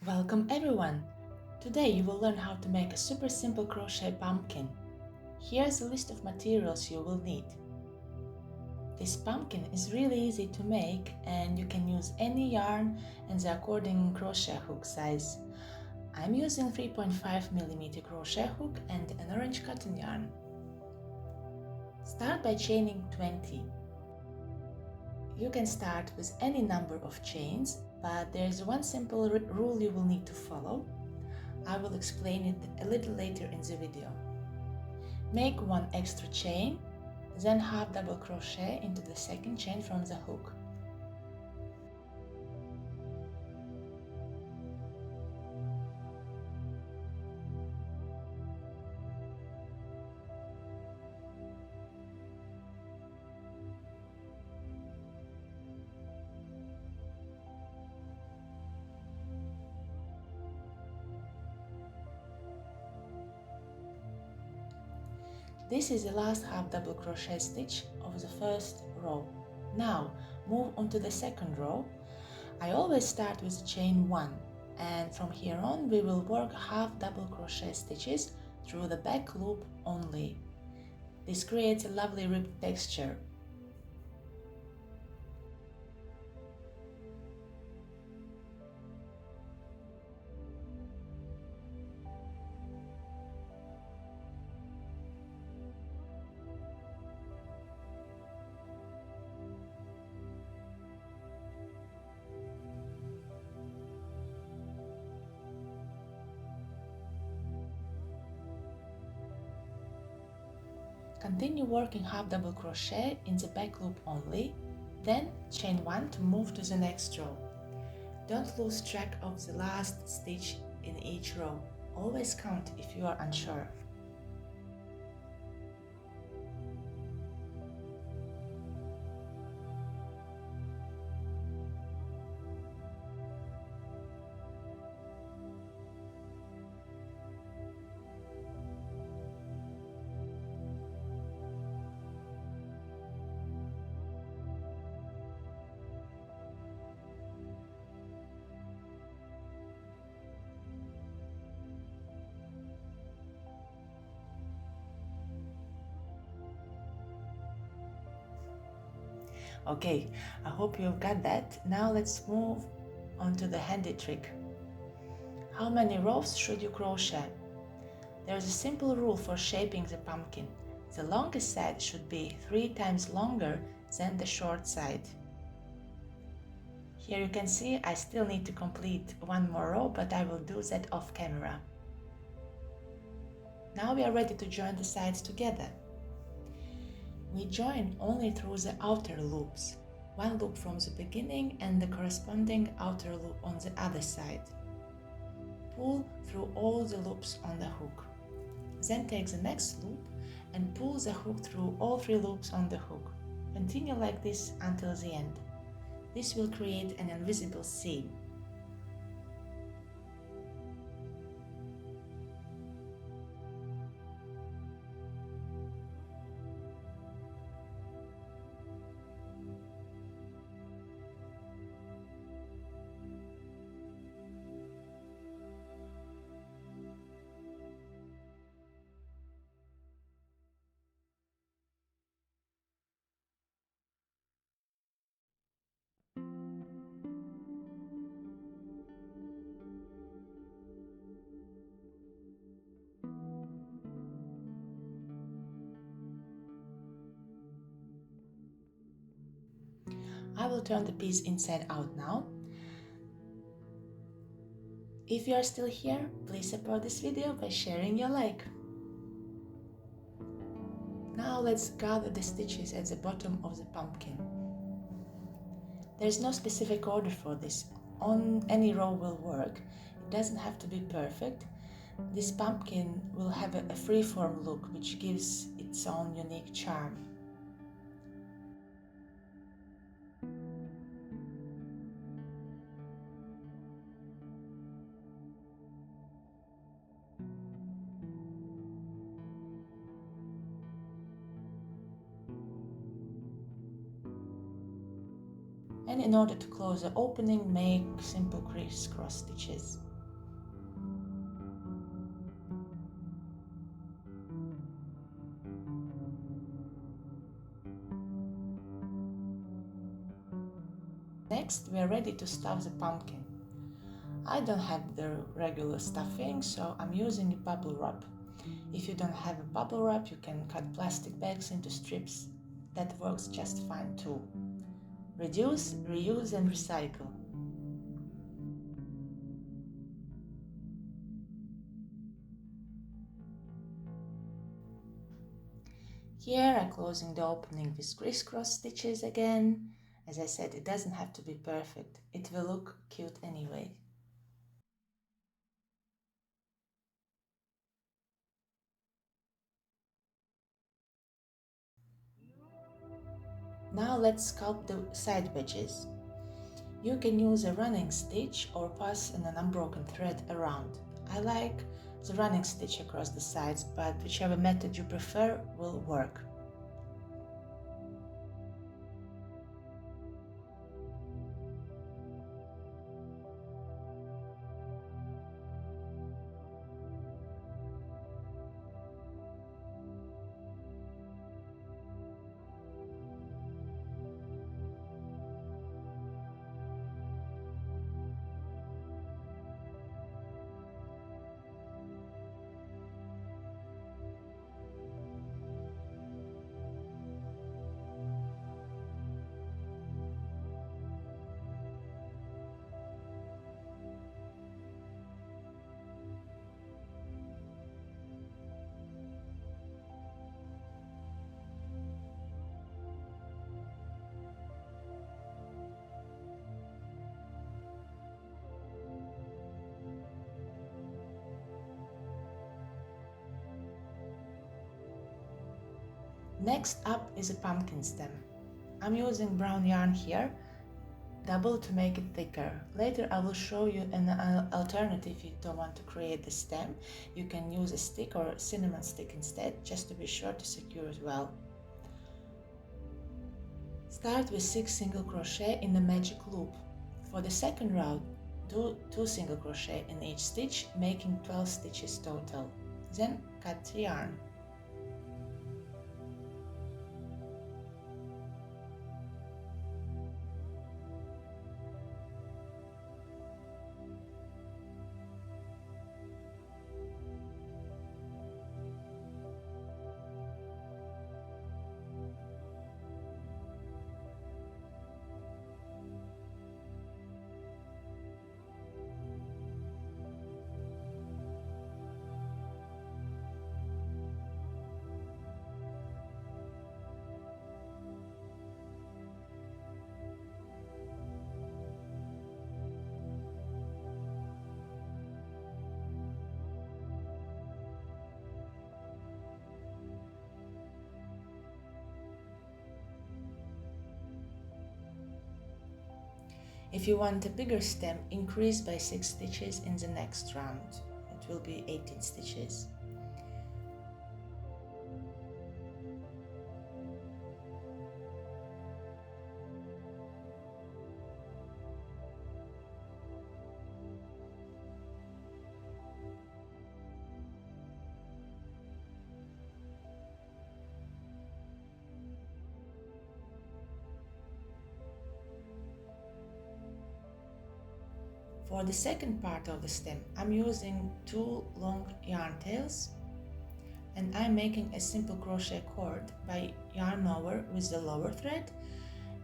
Welcome everyone! Today you will learn how to make a super simple crochet pumpkin. Here's a list of materials you will need. This pumpkin is really easy to make and you can use any yarn and the according crochet hook size. I'm using 3.5mm crochet hook and an orange cotton yarn. Start by chaining 20. You can start with any number of chains, but there is one simple rule you will need to follow. I will explain it a little later in the video. Make one extra chain, then half double crochet into the second chain from the hook. This is the last half double crochet stitch of the first row. Now move on to the second row. I always start with chain 1 and from here on we will work half double crochet stitches through the back loop only. This creates a lovely ribbed texture. Continue working half double crochet in the back loop only, then chain 1 to move to the next row. Don't lose track of the last stitch in each row. Always count if you are unsure. Okay, I hope you've got that. Now let's move on to the handy trick. How many rows should you crochet? There is a simple rule for shaping the pumpkin. The longest side should be 3 times longer than the short side. Here you can see I still need to complete one more row, but I will do that off camera. Now we are ready to join the sides together. We join only through the outer loops, one loop from the beginning and the corresponding outer loop on the other side. Pull through all the loops on the hook. Then take the next loop and pull the hook through all 3 loops on the hook. Continue like this until the end. This will create an invisible seam. I will turn the piece inside out now. If you are still here, please support this video by sharing your like. Now let's gather the stitches at the bottom of the pumpkin. There is no specific order for this. On any row will work. It doesn't have to be perfect. This pumpkin will have a free-form look, which gives its own unique charm. And in order to close the opening, make simple crisscross stitches. Next, we are ready to stuff the pumpkin. I don't have the regular stuffing, so I'm using a bubble wrap. If you don't have a bubble wrap, you can cut plastic bags into strips. That works just fine too. Reduce, reuse and recycle. Here I'm closing the opening with crisscross stitches again. As I said, it doesn't have to be perfect. It will look cute anyway. Now let's sculpt the side edges. You can use a running stitch or pass an unbroken thread around. I like the running stitch across the sides, but whichever method you prefer will work. Next up is a pumpkin stem. I'm using brown yarn here, double to make it thicker. Later I will show you an alternative if you don't want to create the stem. You can use a stick or a cinnamon stick instead, just to be sure to secure it well. Start with 6 single crochet in the magic loop. For the second round, do 2 single crochet in each stitch, making 12 stitches total. Then cut the yarn. If you want a bigger stem, increase by 6 stitches in the next round. It will be 18 stitches. For the second part of the stem, I'm using 2 long yarn tails, and I'm making a simple crochet cord by yarn over with the lower thread,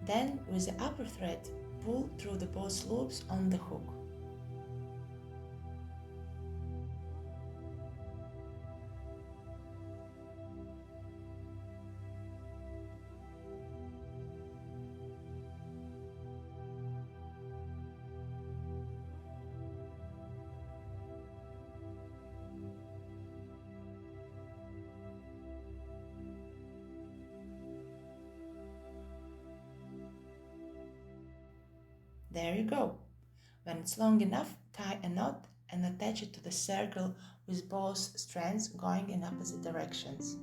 then with the upper thread pull through the both loops on the hook. There you go. When it's long enough, tie a knot and attach it to the circle with both strands going in opposite directions.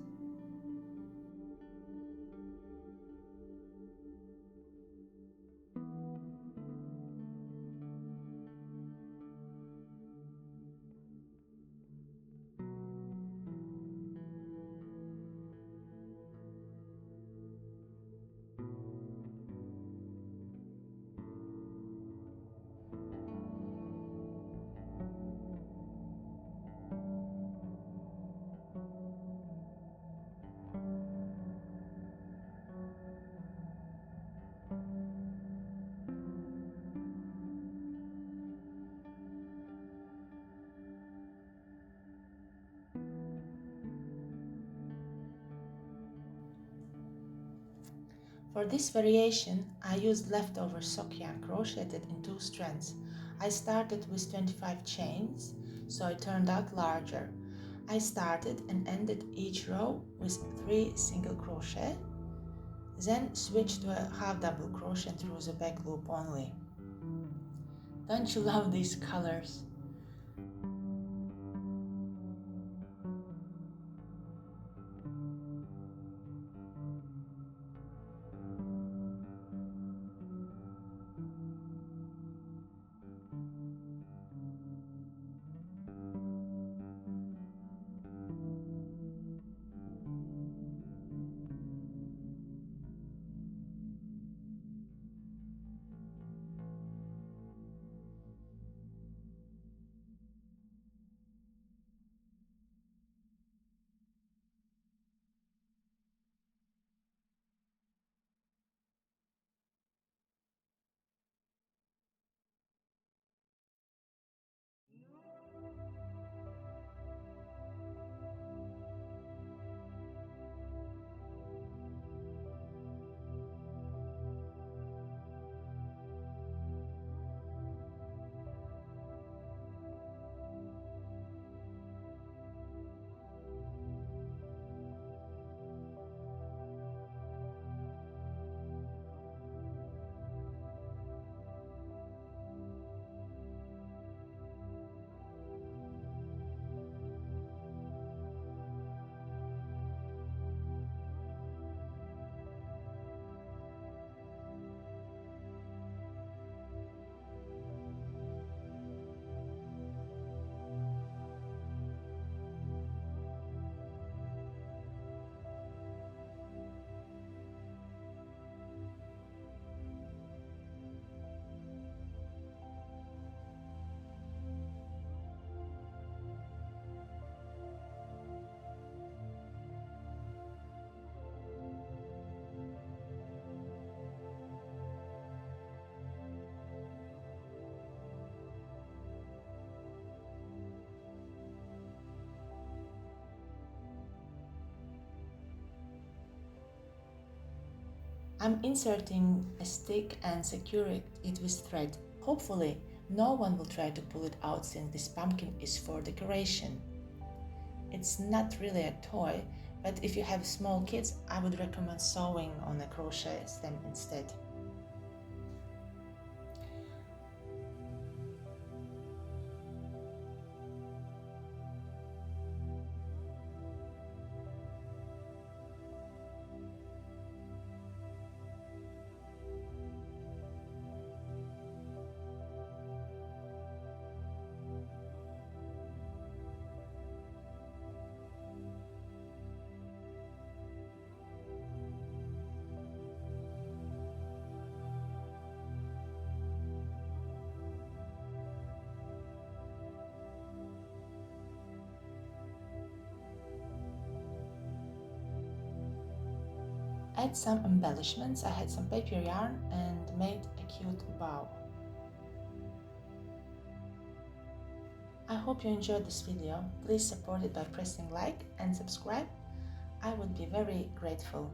For this variation, I used leftover sock yarn crocheted in 2 strands. I started with 25 chains, so it turned out larger. I started and ended each row with 3 single crochet, then switched to a half double crochet through the back loop only. Don't you love these colors? I'm inserting a stick and securing it with thread. Hopefully, no one will try to pull it out since this pumpkin is for decoration. It's not really a toy, but if you have small kids, I would recommend sewing on a crochet stem instead. Add some embellishments. I had some paper yarn and made a cute bow. I hope you enjoyed this video. Please support it by pressing like and subscribe. I would be very grateful.